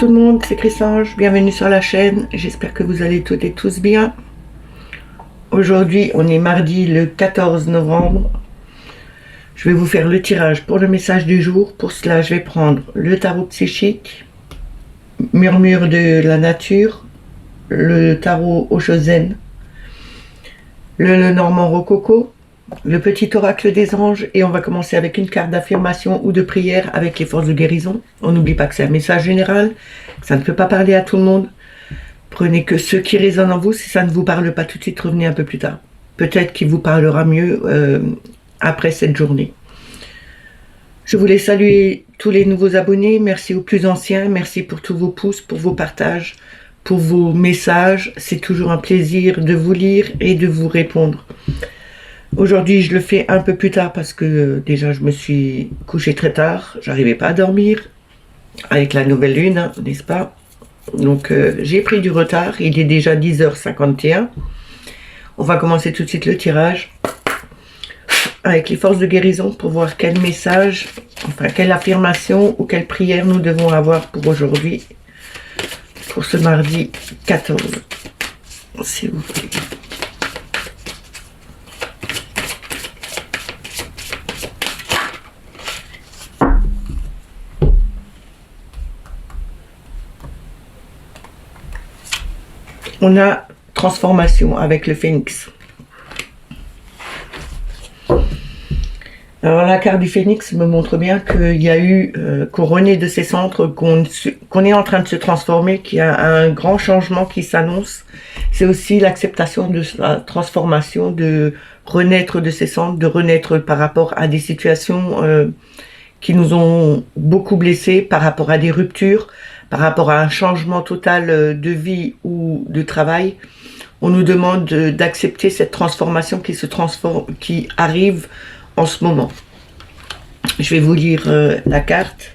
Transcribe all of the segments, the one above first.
tout le monde, c'est Chrysange, bienvenue sur la chaîne, j'espère que vous allez toutes et tous bien. Aujourd'hui, on est mardi le 14 novembre. Je vais vous faire le tirage pour le message du jour. Pour cela, je vais prendre le tarot psychique, murmure de la nature, le tarot Oshozen, le Lenormand Rococo, le petit oracle des anges, et on va commencer avec une carte d'affirmation ou de prière avec les forces de guérison. On n'oublie pas que c'est un message général, que ça ne peut pas parler à tout le monde. Prenez que ce qui résonne en vous. Si ça ne vous parle pas tout de suite, revenez un peu plus tard. Peut-être qu'il vous parlera mieux après cette journée. Je voulais saluer tous les nouveaux abonnés. Merci aux plus anciens. Merci pour tous vos pouces, pour vos partages, pour vos messages. C'est toujours un plaisir de vous lire et de vous répondre. Aujourd'hui, je le fais un peu plus tard parce que déjà, je me suis couchée très tard. J'arrivais pas à dormir avec la nouvelle lune, hein, n'est-ce pas? Donc, j'ai pris du retard. Il est déjà 10h51. On va commencer tout de suite le tirage avec les forces de guérison pour voir quel message, enfin, quelle affirmation ou quelle prière nous devons avoir pour aujourd'hui, pour ce mardi 14, s'il vous plaît. On a transformation avec le phénix. Alors la carte du phénix me montre bien qu'il y a eu, qu'on renaît de ses centres, qu'on est en train de se transformer, qu'il y a un grand changement qui s'annonce. C'est aussi l'acceptation de la transformation, de renaître de ses centres, de renaître par rapport à des situations qui nous ont beaucoup blessés, par rapport à des ruptures, par rapport à un changement total de vie ou de travail. On nous demande d'accepter cette transformation qui arrive en ce moment. Je vais vous lire la carte.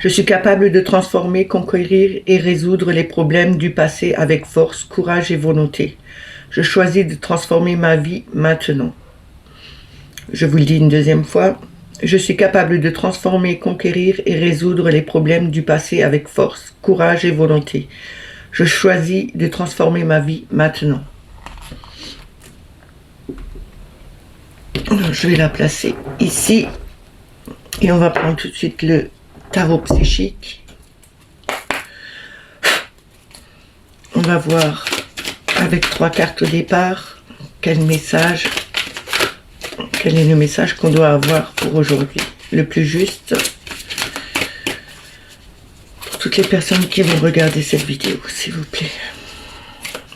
Je suis capable de transformer, conquérir et résoudre les problèmes du passé avec force, courage et volonté. Je choisis de transformer ma vie maintenant. Je vous le dis une deuxième fois. Je suis capable de transformer, conquérir et résoudre les problèmes du passé avec force, courage et volonté. Je choisis de transformer ma vie maintenant. Alors, je vais la placer ici. Et on va prendre tout de suite le tarot psychique. On va voir avec 3 cartes au départ quel est le message qu'on doit avoir pour aujourd'hui. Le plus juste. Pour toutes les personnes qui vont regarder cette vidéo, s'il vous plaît.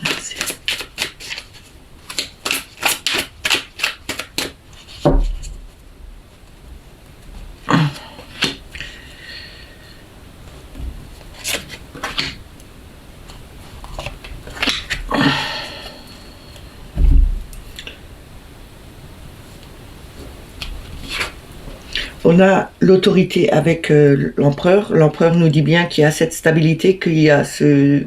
Merci. On a l'autorité avec l'empereur. L'empereur nous dit bien qu'il y a cette stabilité, qu'il y a ce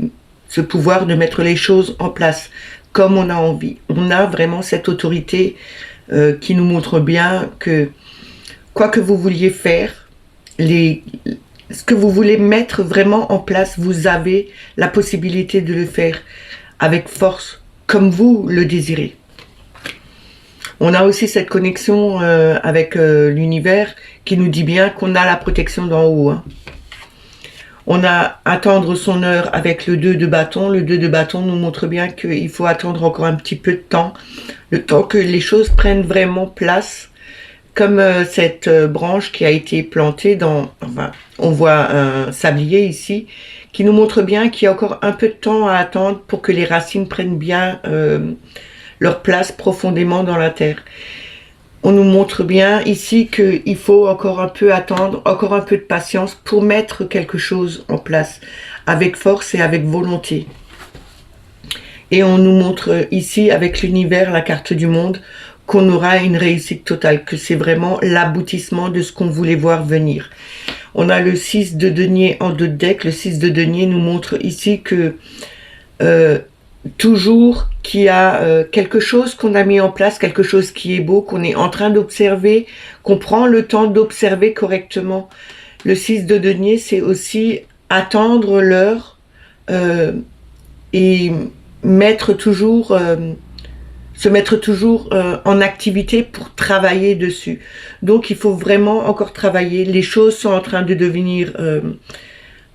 pouvoir de mettre les choses en place comme on a envie. On a vraiment cette autorité qui nous montre bien que quoi que vous vouliez faire, ce que vous voulez mettre vraiment en place, vous avez la possibilité de le faire avec force, comme vous le désirez. On a aussi cette connexion avec l'univers qui nous dit bien qu'on a la protection d'en haut. Hein. On a attendre son heure avec le 2 de bâton. Le 2 de bâton nous montre bien qu'il faut attendre encore un petit peu de temps. Le temps que les choses prennent vraiment place. Comme cette branche qui a été plantée dans... Enfin, on voit un sablier ici qui nous montre bien qu'il y a encore un peu de temps à attendre pour que les racines prennent bien... leur place profondément dans la terre. On nous montre bien ici qu'il faut encore un peu attendre, encore un peu de patience pour mettre quelque chose en place avec force et avec volonté. Et on nous montre ici avec l'univers, la carte du monde, qu'on aura une réussite totale, que c'est vraiment l'aboutissement de ce qu'on voulait voir venir. On a le 6 de denier en 2 de deck. Le 6 de denier nous montre ici que toujours qu'il y a quelque chose qu'on a mis en place, quelque chose qui est beau, qu'on est en train d'observer, qu'on prend le temps d'observer correctement. Le 6 de denier, c'est aussi attendre l'heure et mettre toujours, se mettre toujours en activité pour travailler dessus. Donc il faut vraiment encore travailler. Les choses sont en train de devenir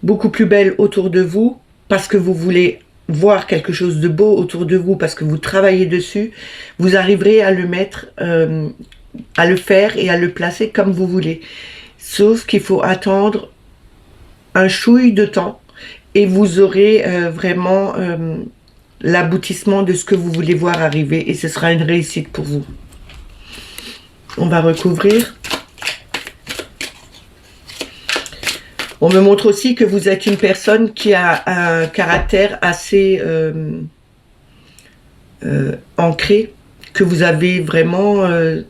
beaucoup plus belles autour de vous parce que vous voulez voir quelque chose de beau autour de vous, parce que vous travaillez dessus. Vous arriverez à le mettre, à le faire et à le placer comme vous voulez. Sauf qu'il faut attendre un chouille de temps et vous aurez vraiment l'aboutissement de ce que vous voulez voir arriver et ce sera une réussite pour vous. On va recouvrir. On me montre aussi que vous êtes une personne qui a un caractère assez ancré, que vous avez vraiment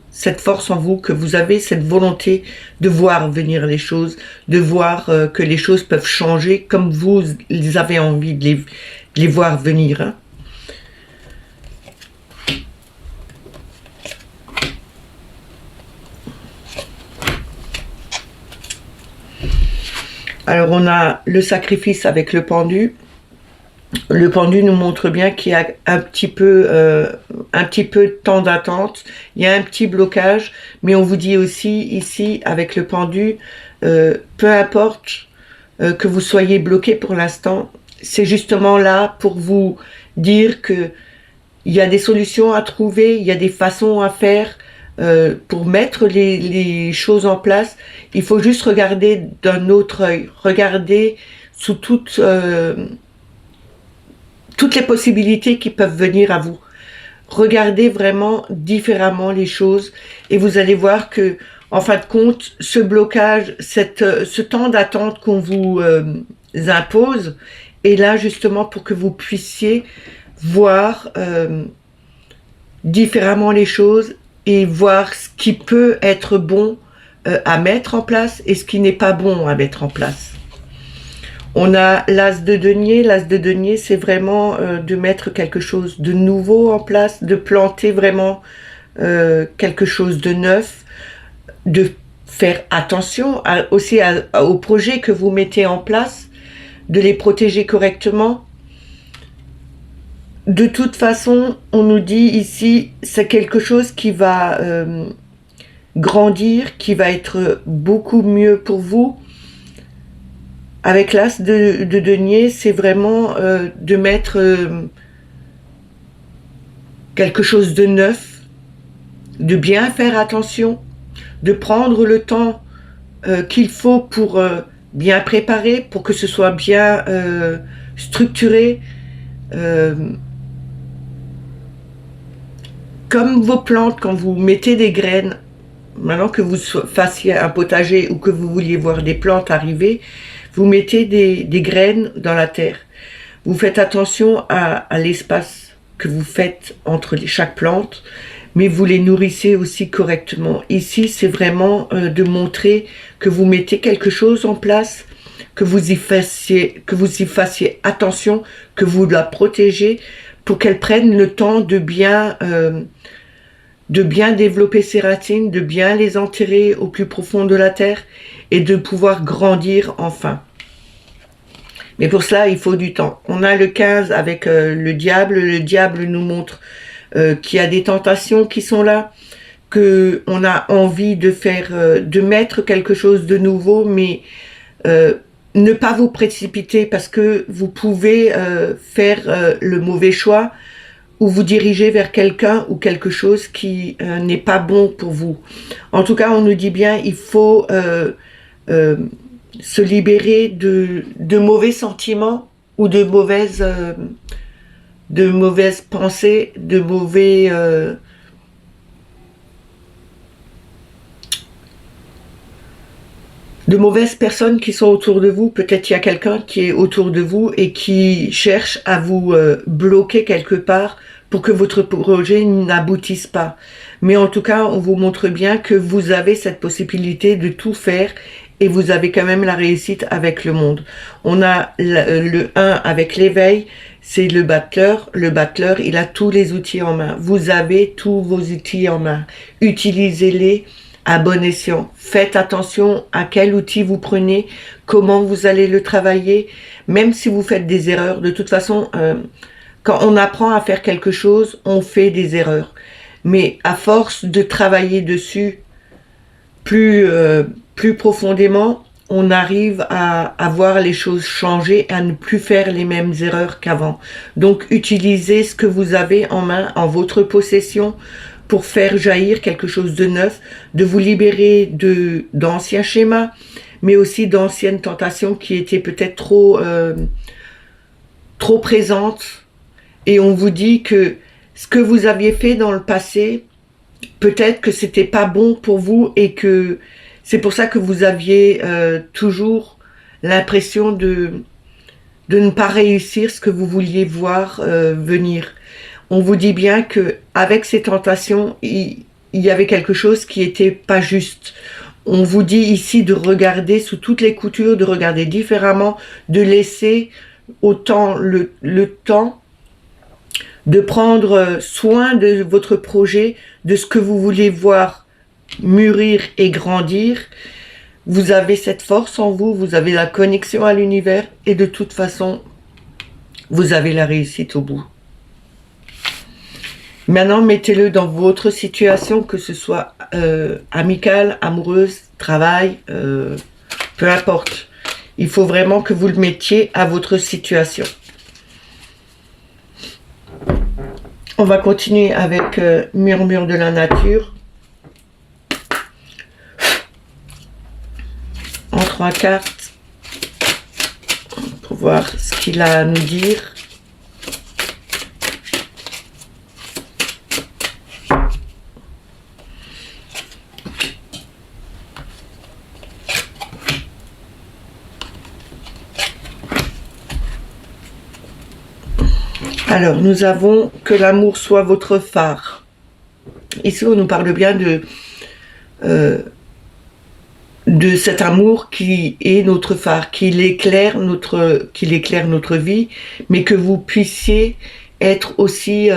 cette force en vous, que vous avez cette volonté de voir venir les choses, de voir que les choses peuvent changer comme vous avez envie de les voir venir. Hein. Alors on a le sacrifice avec le pendu. Le pendu nous montre bien qu'il y a un petit peu de temps d'attente, il y a un petit blocage, mais on vous dit aussi ici avec le pendu, peu importe que vous soyez bloqué pour l'instant, c'est justement là pour vous dire que il y a des solutions à trouver, il y a des façons à faire, pour mettre les choses en place. Il faut juste regarder d'un autre œil, regarder sous toutes les possibilités qui peuvent venir à vous. Regardez vraiment différemment les choses et vous allez voir que, en fin de compte, ce blocage, ce temps d'attente qu'on vous impose est là justement pour que vous puissiez voir différemment les choses et voir ce qui peut être bon à mettre en place et ce qui n'est pas bon à mettre en place. On a l'as de denier. L'as de denier, c'est vraiment de mettre quelque chose de nouveau en place, de planter vraiment quelque chose de neuf, de faire attention aussi aux projets que vous mettez en place, de les protéger correctement. De toute façon, on nous dit ici, c'est quelque chose qui va grandir, qui va être beaucoup mieux pour vous. Avec l'as de denier, c'est vraiment de mettre quelque chose de neuf, de bien faire attention, de prendre le temps qu'il faut pour bien préparer, pour que ce soit bien structuré. Comme vos plantes, quand vous mettez des graines, maintenant que vous fassiez un potager ou que vous vouliez voir des plantes arriver, vous mettez des graines dans la terre. Vous faites attention à l'espace que vous faites entre chaque plante, mais vous les nourrissez aussi correctement. Ici, c'est vraiment de montrer que vous mettez quelque chose en place, que vous y fassiez attention, que vous la protégez pour qu'elle prenne le temps de bien développer ses racines, de bien les enterrer au plus profond de la terre et de pouvoir grandir enfin. Mais pour cela, il faut du temps. On a le 15 avec le diable. Le diable nous montre qu'il y a des tentations qui sont là, qu'on a envie de faire, de mettre quelque chose de nouveau, mais ne pas vous précipiter parce que vous pouvez faire le mauvais choix ou vous diriger vers quelqu'un ou quelque chose qui n'est pas bon pour vous. En tout cas, on nous dit bien, il faut se libérer de mauvais sentiments ou de mauvaises pensées, de mauvaises personnes qui sont autour de vous. Peut-être il y a quelqu'un qui est autour de vous et qui cherche à vous bloquer quelque part pour que votre projet n'aboutisse pas. Mais en tout cas, on vous montre bien que vous avez cette possibilité de tout faire et vous avez quand même la réussite avec le monde. On a le 1 avec l'éveil, c'est le battleur. Le battleur, il a tous les outils en main. Vous avez tous vos outils en main. Utilisez-les à bon escient. Faites attention à quel outil vous prenez, comment vous allez le travailler, même si vous faites des erreurs. De toute façon, quand on apprend à faire quelque chose, on fait des erreurs. Mais à force de travailler dessus plus profondément, on arrive à voir les choses changer, à ne plus faire les mêmes erreurs qu'avant. Donc, utilisez ce que vous avez en main, en votre possession, pour faire jaillir quelque chose de neuf, de vous libérer d'anciens schémas, mais aussi d'anciennes tentations qui étaient peut-être trop présentes. Et on vous dit que ce que vous aviez fait dans le passé, peut-être que c'était pas bon pour vous et que c'est pour ça que vous aviez toujours l'impression de ne pas réussir ce que vous vouliez voir venir. On vous dit bien que avec ces tentations, il y avait quelque chose qui était pas juste. On vous dit ici de regarder sous toutes les coutures, de regarder différemment, de laisser autant le temps de prendre soin de votre projet, de ce que vous voulez voir mûrir et grandir. Vous avez cette force en vous, vous avez la connexion à l'univers et de toute façon, vous avez la réussite au bout. Maintenant, mettez-le dans votre situation, que ce soit amicale, amoureuse, travail, peu importe. Il faut vraiment que vous le mettiez à votre situation. On va continuer avec Murmure de la nature. En 3 cartes, pour voir ce qu'il a à nous dire. Alors, nous avons que l'amour soit votre phare. Ici, on nous parle bien de cet amour qui est notre phare, qu'il éclaire notre vie, mais que vous puissiez être aussi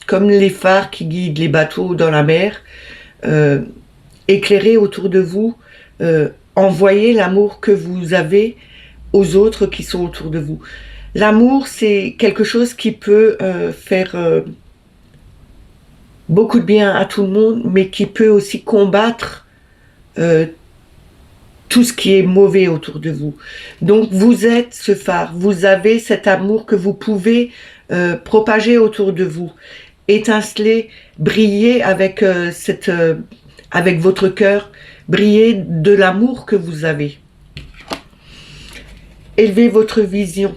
comme les phares qui guident les bateaux dans la mer, éclairer autour de vous, envoyer l'amour que vous avez aux autres qui sont autour de vous. L'amour, c'est quelque chose qui peut faire beaucoup de bien à tout le monde, mais qui peut aussi combattre tout ce qui est mauvais autour de vous. Donc, vous êtes ce phare, vous avez cet amour que vous pouvez propager autour de vous, étinceler, briller avec, avec votre cœur, briller de l'amour que vous avez. Élevez votre vision.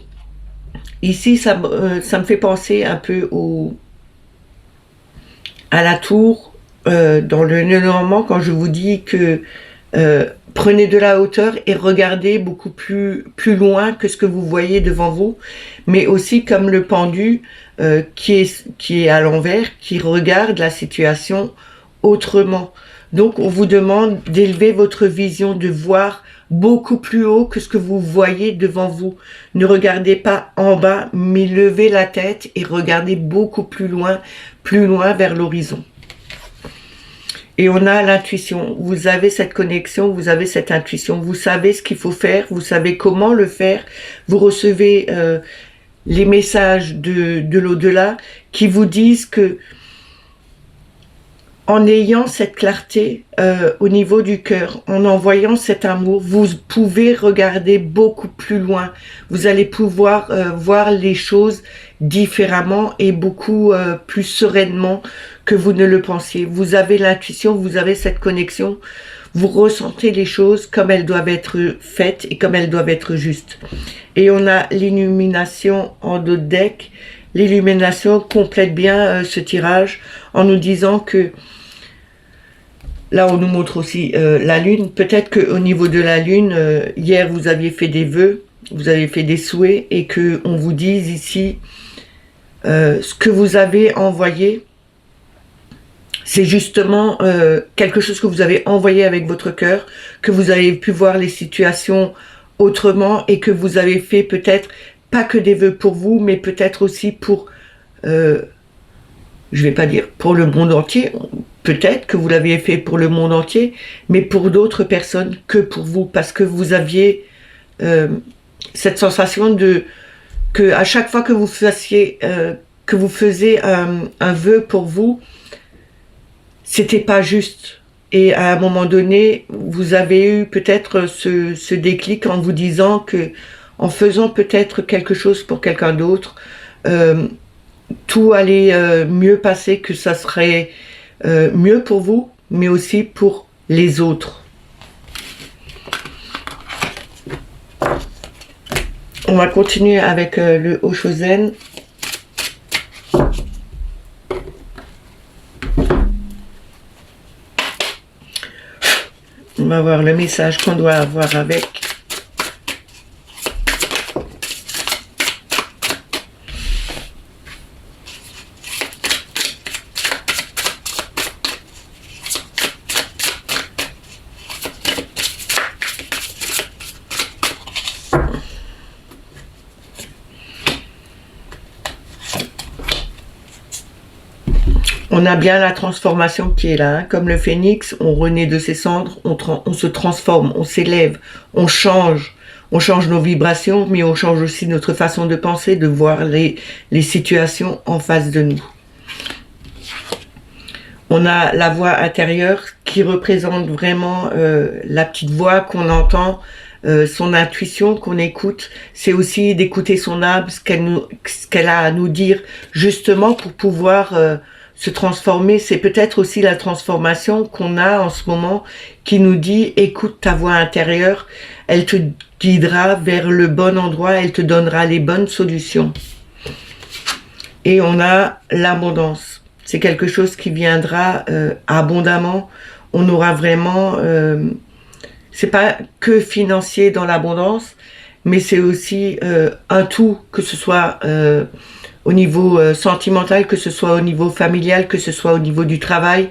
Ici, ça me fait penser un peu à la tour dans le nœud normand, quand je vous dis que prenez de la hauteur et regardez beaucoup plus loin que ce que vous voyez devant vous, mais aussi comme le pendu qui est à l'envers, qui regarde la situation autrement. Donc, on vous demande d'élever votre vision, de voir beaucoup plus haut que ce que vous voyez devant vous. Ne regardez pas en bas, mais levez la tête et regardez beaucoup plus loin vers l'horizon. Et on a l'intuition. Vous avez cette connexion, vous avez cette intuition. Vous savez ce qu'il faut faire, vous savez comment le faire. Vous recevez les messages de l'au-delà qui vous disent que en ayant cette clarté au niveau du cœur, en envoyant cet amour, vous pouvez regarder beaucoup plus loin. Vous allez pouvoir voir les choses différemment et beaucoup plus sereinement que vous ne le pensiez. Vous avez l'intuition, vous avez cette connexion, vous ressentez les choses comme elles doivent être faites et comme elles doivent être justes. Et on a l'illumination en dos de deck. L'illumination complète bien ce tirage en nous disant que là, on nous montre aussi la Lune. Peut-être qu'au niveau de la Lune, hier, vous aviez fait des vœux, vous avez fait des souhaits, et qu'on vous dise ici, ce que vous avez envoyé, c'est justement quelque chose que vous avez envoyé avec votre cœur, que vous avez pu voir les situations autrement, et que vous avez fait peut-être pas que des vœux pour vous, mais peut-être aussi pour, je vais pas dire pour le monde entier, peut-être que vous l'aviez fait pour le monde entier, mais pour d'autres personnes que pour vous, parce que vous aviez cette sensation de que à chaque fois que vous faisiez un vœu pour vous, c'était pas juste. Et à un moment donné, vous avez eu peut-être ce déclic en vous disant que, en faisant peut-être quelque chose pour quelqu'un d'autre, tout allait mieux passer, que ça serait mieux pour vous, mais aussi pour les autres. On va continuer avec le Oshozen. On va voir le message qu'on doit avoir avec. On a bien la transformation qui est là, hein. Comme le phénix, on renaît de ses cendres, on se transforme, on s'élève, on change nos vibrations, mais on change aussi notre façon de penser, de voir les situations en face de nous. On a la voix intérieure qui représente vraiment la petite voix qu'on entend, son intuition qu'on écoute. C'est aussi d'écouter son âme, ce qu'elle a à nous dire, justement pour pouvoir se transformer. C'est peut-être aussi la transformation qu'on a en ce moment qui nous dit: écoute ta voix intérieure, elle te guidera vers le bon endroit, elle te donnera les bonnes solutions. Et on a l'abondance. C'est quelque chose qui viendra abondamment. On aura vraiment... c'est pas que financier dans l'abondance, mais c'est aussi un tout, que ce soit au niveau sentimental, que ce soit au niveau familial, que ce soit au niveau du travail,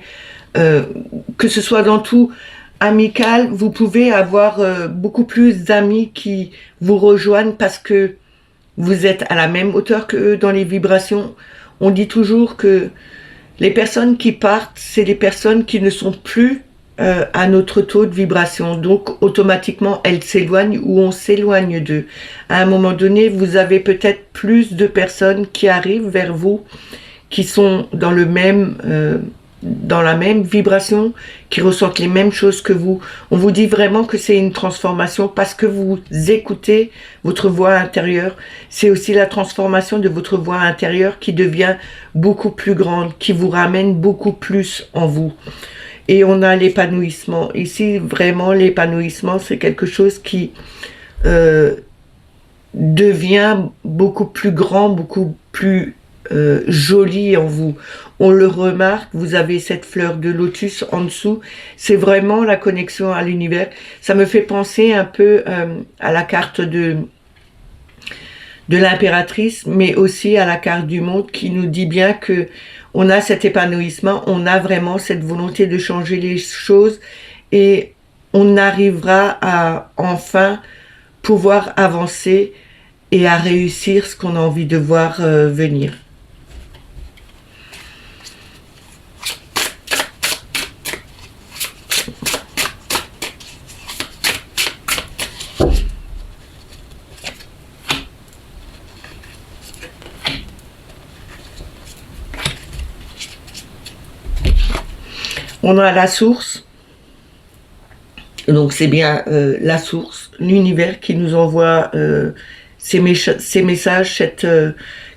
que ce soit dans tout amical. Vous pouvez avoir beaucoup plus d'amis qui vous rejoignent parce que vous êtes à la même hauteur qu'eux dans les vibrations. On dit toujours que les personnes qui partent, c'est les personnes qui ne sont plus à notre taux de vibration. Donc, automatiquement, elles s'éloignent ou on s'éloigne d'eux. À un moment donné, vous avez peut-être plus de personnes qui arrivent vers vous, qui sont dans dans la même vibration, qui ressentent les mêmes choses que vous. On vous dit vraiment que c'est une transformation parce que vous écoutez votre voix intérieure. C'est aussi la transformation de votre voix intérieure qui devient beaucoup plus grande, qui vous ramène beaucoup plus en vous. Et on a l'épanouissement. Ici, vraiment, l'épanouissement, c'est quelque chose qui devient beaucoup plus grand, beaucoup plus joli en vous. On le remarque, vous avez cette fleur de lotus en dessous. C'est vraiment la connexion à l'univers. Ça me fait penser un peu à la carte de l'impératrice, mais aussi à la carte du monde qui nous dit bien que on a cet épanouissement, on a vraiment cette volonté de changer les choses et on arrivera à enfin pouvoir avancer et à réussir ce qu'on a envie de voir venir. On a la source, donc c'est bien la source, l'univers qui nous envoie ces messages,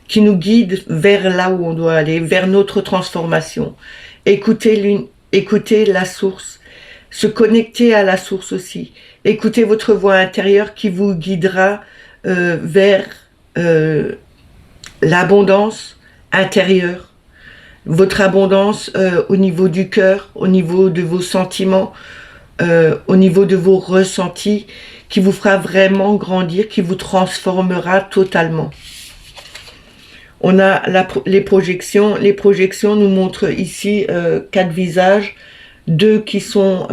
qui nous guide vers là où on doit aller, vers notre transformation. Écoutez la source, se connecter à la source aussi. Écoutez votre voix intérieure qui vous guidera vers l'abondance intérieure. Votre abondance au niveau du cœur, au niveau de vos sentiments, au niveau de vos ressentis, qui vous fera vraiment grandir, qui vous transformera totalement. On a les projections. Les projections nous montrent ici 4 visages, 2 qui sont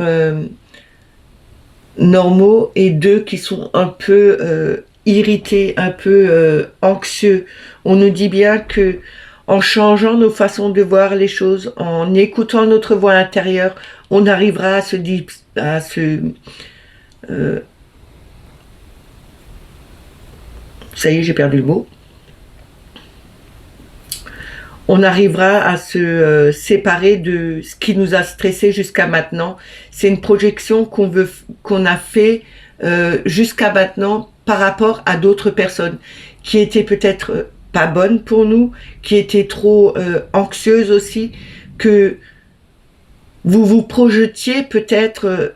normaux et 2 qui sont un peu irrité, un peu anxieux. On nous dit bien que en changeant nos façons de voir les choses, en écoutant notre voix intérieure, on arrivera à se ça y est, j'ai perdu le mot. On arrivera à se séparer de ce qui nous a stressé jusqu'à maintenant. C'est une projection qu'on a fait jusqu'à maintenant par rapport à d'autres personnes qui étaient peut-être pas bonnes pour nous, qui étaient trop anxieuses aussi, que vous vous projetiez peut-être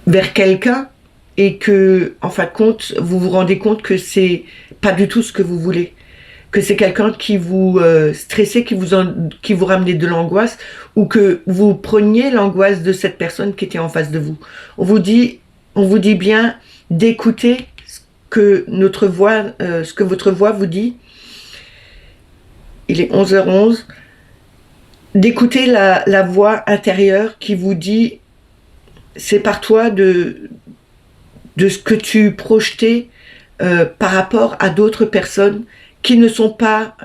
vers quelqu'un et que, en fin de compte, vous vous rendez compte que c'est pas du tout ce que vous voulez. Que c'est quelqu'un qui vous stressait, qui vous ramenait de l'angoisse, ou que vous preniez l'angoisse de cette personne qui était en face de vous. On vous dit bien d'écouter ce que votre voix vous dit. Il est 11h11. D'écouter la voix intérieure qui vous dit c'est par toi de ce que tu projetais par rapport à d'autres personnes qui ne sont pas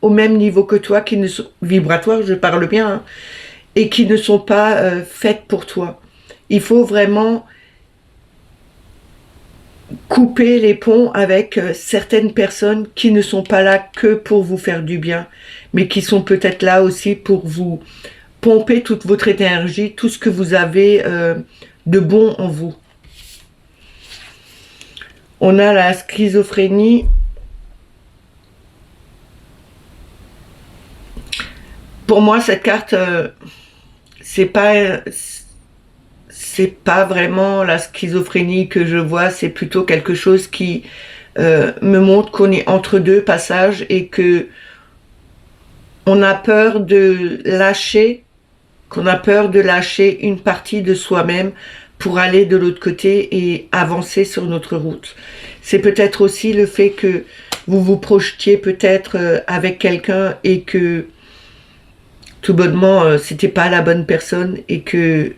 au même niveau que toi, qui ne sont vibratoires, je parle bien, hein, et qui ne sont pas faites pour toi. Il faut vraiment couper les ponts avec certaines personnes qui ne sont pas là que pour vous faire du bien, mais qui sont peut-être là aussi pour vous pomper toute votre énergie, tout ce que vous avez de bon en vous. On a la schizophrénie. Pour moi, cette carte, c'est pas vraiment la schizophrénie que je vois, c'est plutôt quelque chose qui me montre qu'on est entre deux passages et que on a peur de lâcher, une partie de soi-même pour aller de l'autre côté et avancer sur notre route. C'est peut-être aussi le fait que vous vous projetiez peut-être avec quelqu'un et que tout bonnement c'était pas la bonne personne et que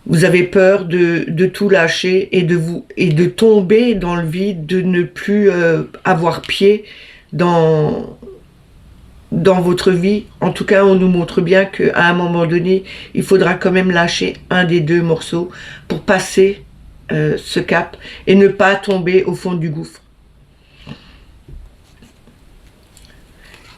vous avez peur de tout lâcher et de tomber dans le vide, de ne plus avoir pied dans votre vie. En tout cas, on nous montre bien qu'à un moment donné, il faudra quand même lâcher un des deux morceaux pour passer ce cap et ne pas tomber au fond du gouffre.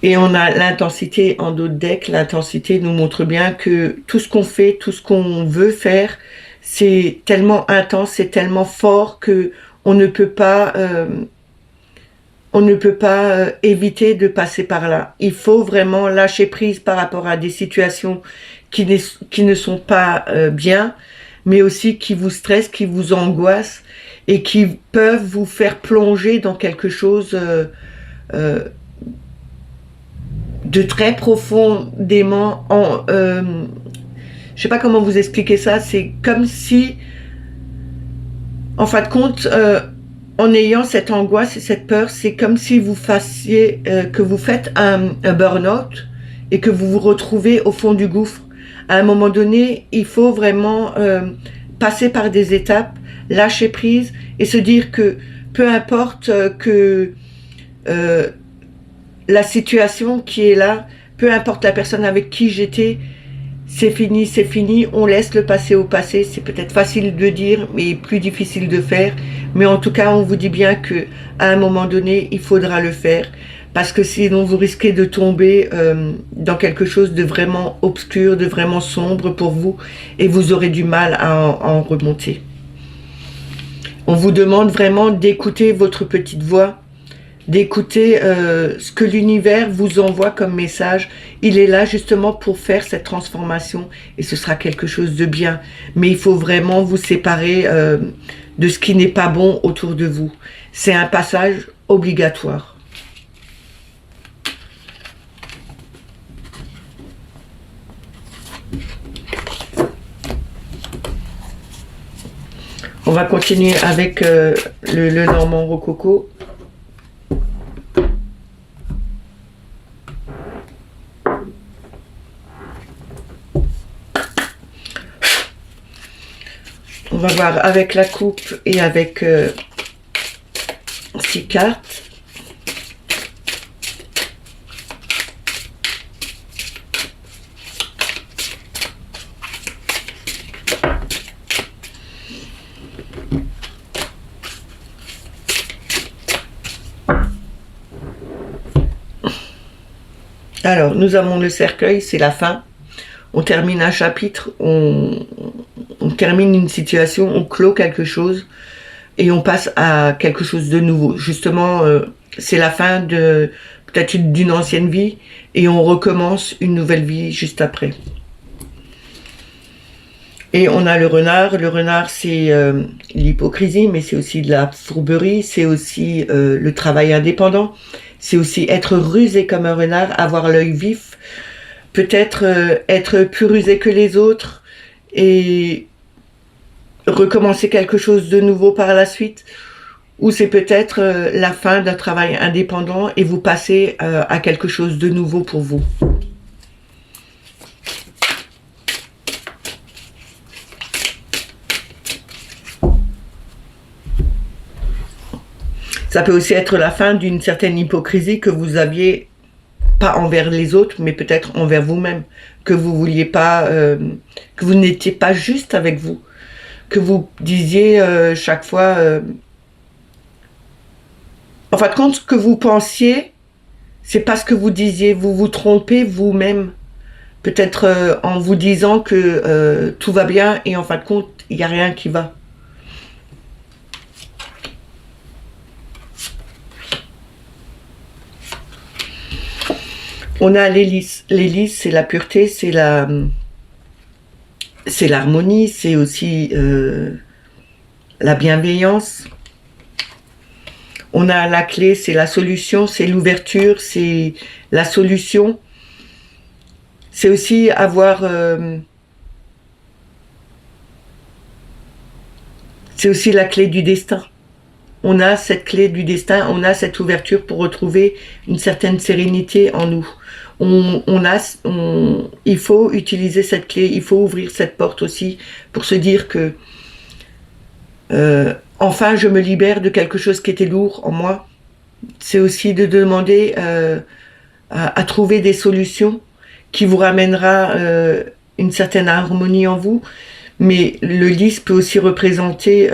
Et on a l'intensité en d'autres decks. L'intensité nous montre bien que tout ce qu'on fait, tout ce qu'on veut faire, c'est tellement intense, c'est tellement fort que on ne peut pas éviter de passer par là. Il faut vraiment lâcher prise par rapport à des situations qui ne sont pas bien, mais aussi qui vous stressent, qui vous angoissent et qui peuvent vous faire plonger dans quelque chose de très profondément je sais pas comment vous expliquer ça, c'est comme si en fin de compte en ayant cette angoisse et cette peur, c'est comme si vous fassiez que vous faites un burn-out et que vous vous retrouvez au fond du gouffre. À un moment donné, il faut vraiment passer par des étapes, lâcher prise et se dire que peu importe que la situation qui est là, peu importe la personne avec qui j'étais, c'est fini, on laisse le passé au passé. C'est peut-être facile de dire, mais plus difficile de faire. Mais en tout cas, on vous dit bien que à un moment donné, il faudra le faire. Parce que sinon, vous risquez de tomber dans quelque chose de vraiment obscur, de vraiment sombre pour vous. Et vous aurez du mal à en remonter. On vous demande vraiment d'écouter votre petite voix, d'écouter ce que l'univers vous envoie comme message. Il est là justement pour faire cette transformation et ce sera quelque chose de bien. Mais il faut vraiment vous séparer de ce qui n'est pas bon autour de vous. C'est un passage obligatoire. On va continuer avec le Normand Rococo. On va voir avec la coupe et avec 6 cartes. Alors, nous avons le cercueil, c'est la fin. On termine un chapitre, on termine une situation, on clôt quelque chose et on passe à quelque chose de nouveau. Justement, c'est la fin de peut-être d'une ancienne vie et on recommence une nouvelle vie juste après. Et on a le renard. Le renard, c'est l'hypocrisie, mais c'est aussi de la fourberie, c'est aussi le travail indépendant, c'est aussi être rusé comme un renard, avoir l'œil vif, peut-être être plus rusé que les autres et recommencer quelque chose de nouveau par la suite, ou c'est peut-être la fin d'un travail indépendant et vous passez à quelque chose de nouveau pour vous. Ça peut aussi être la fin d'une certaine hypocrisie que vous aviez, pas envers les autres, mais peut-être envers vous-même, que vous vouliez pas, que vous n'étiez pas juste avec vous, que vous disiez chaque fois, en fin de compte, ce que vous pensiez, c'est pas ce que vous disiez, vous vous trompez vous-même, peut-être en vous disant que tout va bien et en fin de compte, il n'y a rien qui va. On a l'hélice. L'hélice, c'est la pureté, c'est l'harmonie, c'est aussi la bienveillance. On a la clé, c'est la solution, c'est l'ouverture, c'est la solution. C'est aussi avoir... c'est aussi la clé du destin. On a cette clé du destin, on a cette ouverture pour retrouver une certaine sérénité en nous. Il faut utiliser cette clé, il faut ouvrir cette porte aussi pour se dire que enfin je me libère de quelque chose qui était lourd en moi. C'est aussi de demander à trouver des solutions qui vous ramènera une certaine harmonie en vous. Mais le lys peut aussi représenter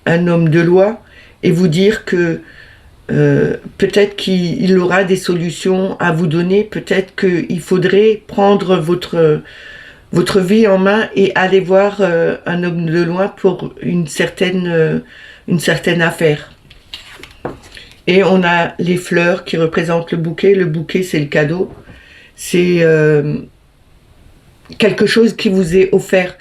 un homme de loi et vous dire que peut-être qu'il aura des solutions à vous donner, peut-être qu'il faudrait prendre votre vie en main et aller voir un homme de loi pour une certaine affaire. Et on a les fleurs qui représentent le bouquet. Le bouquet, c'est le cadeau. C'est quelque chose qui vous est offert.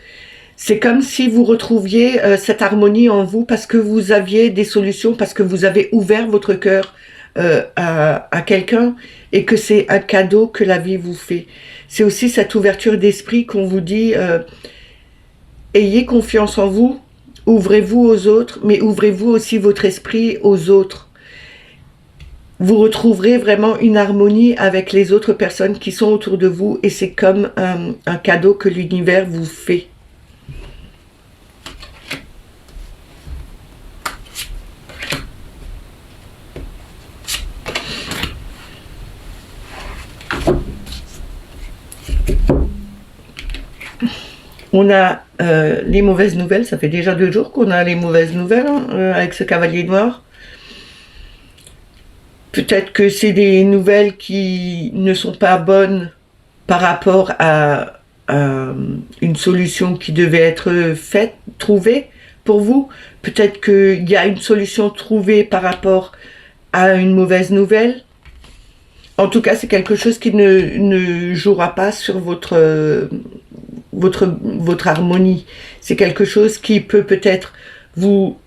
C'est comme si vous retrouviez cette harmonie en vous parce que vous aviez des solutions, parce que vous avez ouvert votre cœur à quelqu'un et que c'est un cadeau que la vie vous fait. C'est aussi cette ouverture d'esprit qu'on vous dit ayez confiance en vous, ouvrez-vous aux autres, mais ouvrez-vous aussi votre esprit aux autres. Vous retrouverez vraiment une harmonie avec les autres personnes qui sont autour de vous et c'est comme un cadeau que l'univers vous fait. On a les mauvaises nouvelles, ça fait déjà 2 jours qu'on a les mauvaises nouvelles avec ce cavalier noir. Peut-être que c'est des nouvelles qui ne sont pas bonnes par rapport à une solution qui devait être faite, trouvée pour vous. Peut-être qu'il y a une solution trouvée par rapport à une mauvaise nouvelle. En tout cas, c'est quelque chose qui ne jouera pas sur votre harmonie. C'est quelque chose qui peut peut-être vous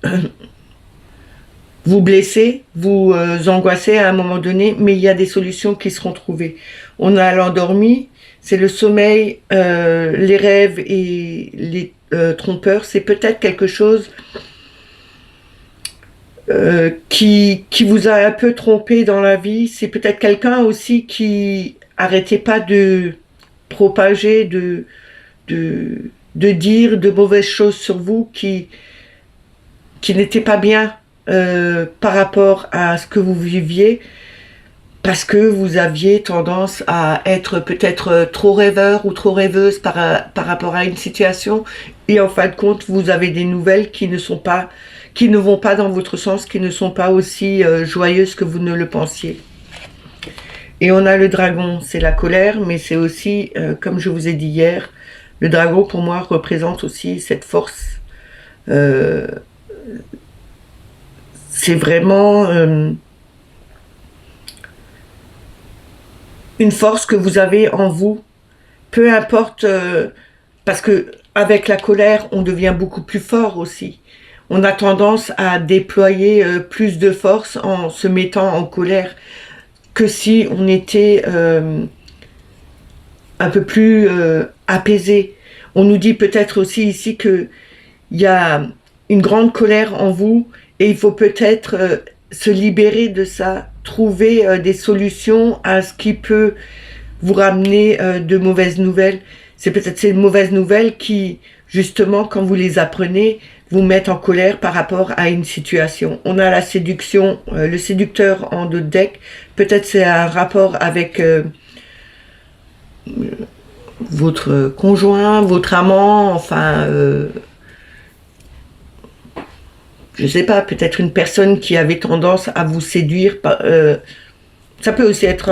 blesser, vous angoisser à un moment donné, mais il y a des solutions qui seront trouvées. On a l'endormi, c'est le sommeil, les rêves et les trompeurs. C'est peut-être quelque chose qui vous a un peu trompé dans la vie. C'est peut-être quelqu'un aussi qui arrêtait pas de propager, de de dire de mauvaises choses sur vous qui n'étaient pas bien par rapport à ce que vous viviez, parce que vous aviez tendance à être peut-être trop rêveur ou trop rêveuse par rapport à une situation, et en fin de compte, vous avez des nouvelles qui ne vont pas dans votre sens, qui ne sont pas aussi joyeuses que vous ne le pensiez. Et on a le dragon, c'est la colère, mais c'est aussi, comme je vous ai dit hier, le dragon pour moi représente aussi cette force. C'est vraiment une force que vous avez en vous, peu importe, parce que avec la colère, on devient beaucoup plus fort aussi. On a tendance à déployer plus de force en se mettant en colère que si on était un peu plus apaisé. On nous dit peut-être aussi ici qu'il y a une grande colère en vous et il faut peut-être se libérer de ça, trouver des solutions à ce qui peut vous ramener de mauvaises nouvelles. C'est peut-être ces mauvaises nouvelles qui, justement, quand vous les apprenez, vous mettent en colère par rapport à une situation. On a la séduction, le séducteur en dos de deck. Peut-être c'est un rapport avec votre conjoint, votre amant, enfin... je sais pas, peut-être une personne qui avait tendance à vous séduire. Ça peut aussi être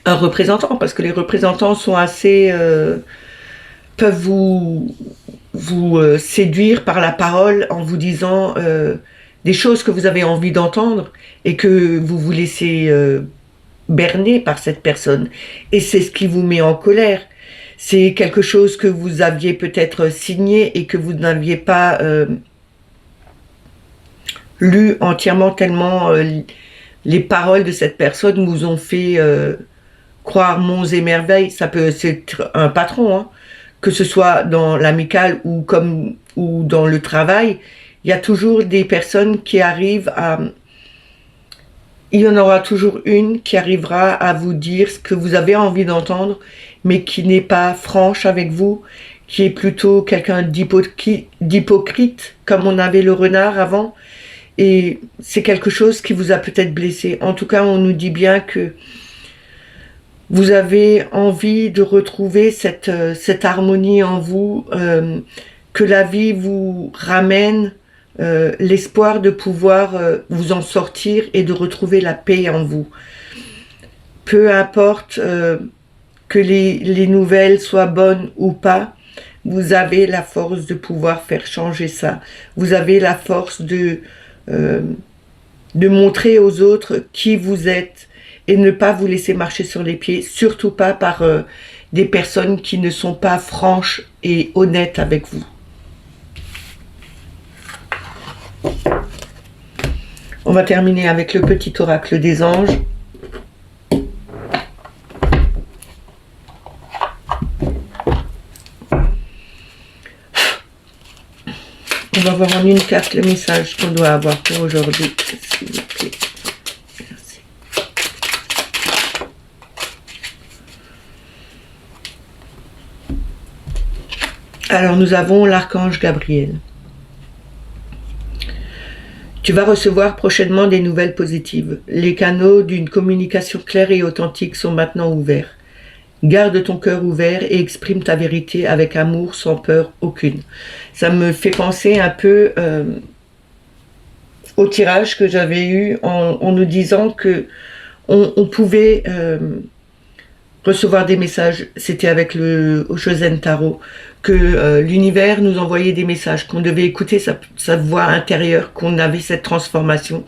un représentant, parce que les représentants sont assez... peuvent vous séduire par la parole en vous disant des choses que vous avez envie d'entendre et que vous vous laissez berner par cette personne. Et c'est ce qui vous met en colère. C'est quelque chose que vous aviez peut-être signé et que vous n'aviez pas... lu entièrement tellement les paroles de cette personne vous ont fait croire monts et merveilles. Ça peut être un patron, hein, que ce soit dans l'amical ou dans le travail. Il y a toujours des personnes qui arrivent à... Il y en aura toujours une qui arrivera à vous dire ce que vous avez envie d'entendre, mais qui n'est pas franche avec vous, qui est plutôt quelqu'un d'hypocrite, comme on avait le renard avant. Et c'est quelque chose qui vous a peut-être blessé. En tout cas, on nous dit bien que vous avez envie de retrouver cette harmonie en vous, que la vie vous ramène l'espoir de pouvoir vous en sortir et de retrouver la paix en vous. Peu importe que les nouvelles soient bonnes ou pas, vous avez la force de pouvoir faire changer ça. Vous avez la force de montrer aux autres qui vous êtes et ne pas vous laisser marcher sur les pieds, surtout pas par des personnes qui ne sont pas franches et honnêtes avec vous. On va terminer avec le petit oracle des anges. On va voir en une carte le message qu'on doit avoir pour aujourd'hui, s'il vous plaît. Merci. Alors nous avons l'archange Gabriel. Tu vas recevoir prochainement des nouvelles positives. Les canaux d'une communication claire et authentique sont maintenant ouverts. Garde ton cœur ouvert et exprime ta vérité avec amour, sans peur aucune. Ça me fait penser un peu au tirage que j'avais eu en nous disant que on pouvait recevoir des messages. C'était avec le Chosen Tarot, que l'univers nous envoyait des messages, qu'on devait écouter sa voix intérieure, qu'on avait cette transformation,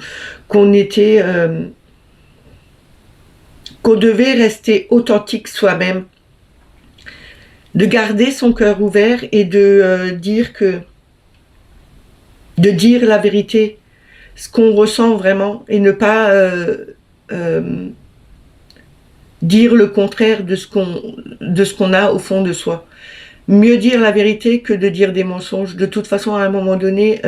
qu'on était... qu'on devait rester authentique soi-même, de garder son cœur ouvert et de dire la vérité, ce qu'on ressent vraiment, et ne pas dire le contraire de ce qu'on a au fond de soi. Mieux dire la vérité que de dire des mensonges. De toute façon, à un moment donné,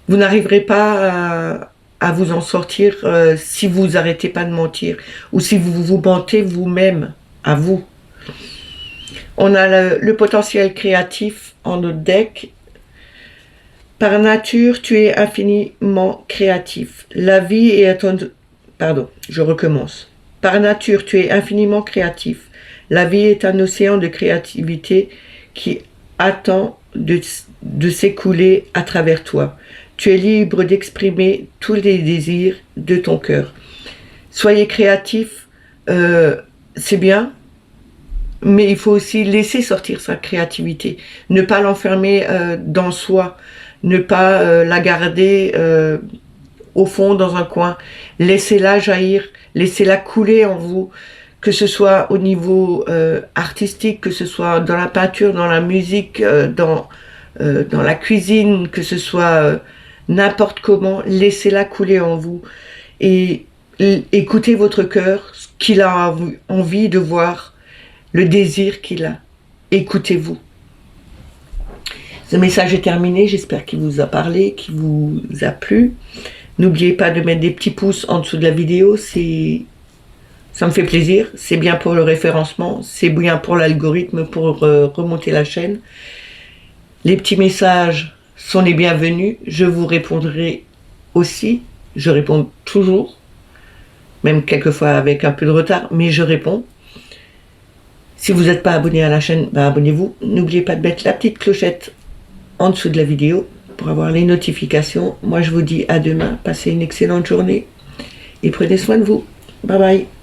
vous n'arriverez pas à vous en sortir si vous arrêtez pas de mentir, ou si vous vous mentez vous-même à vous. On a le potentiel créatif en notre deck. Par nature, tu es infiniment créatif. La vie est un... Pardon, je recommence. Par nature, tu es infiniment créatif. La vie est un océan de créativité qui attend de s'écouler à travers toi. Tu es libre d'exprimer tous les désirs de ton cœur. Soyez créatif, c'est bien, mais il faut aussi laisser sortir sa créativité. Ne pas l'enfermer dans soi, ne pas la garder au fond dans un coin. Laissez-la jaillir, laissez-la couler en vous, que ce soit au niveau artistique, que ce soit dans la peinture, dans la musique, dans la cuisine, que ce soit n'importe comment, laissez-la couler en vous et écoutez votre cœur, ce qu'il a envie de voir, le désir qu'il a. Écoutez-vous. Ce message est terminé, j'espère qu'il vous a parlé, qu'il vous a plu. N'oubliez pas de mettre des petits pouces en dessous de la vidéo, ça me fait plaisir, c'est bien pour le référencement, c'est bien pour l'algorithme, pour remonter la chaîne. Les petits messages sont les bienvenus, je vous répondrai aussi, je réponds toujours, même quelquefois avec un peu de retard, mais je réponds. Si vous n'êtes pas abonné à la chaîne, abonnez-vous. N'oubliez pas de mettre la petite clochette en dessous de la vidéo pour avoir les notifications. Moi, je vous dis à demain. Passez une excellente journée et prenez soin de vous. Bye bye.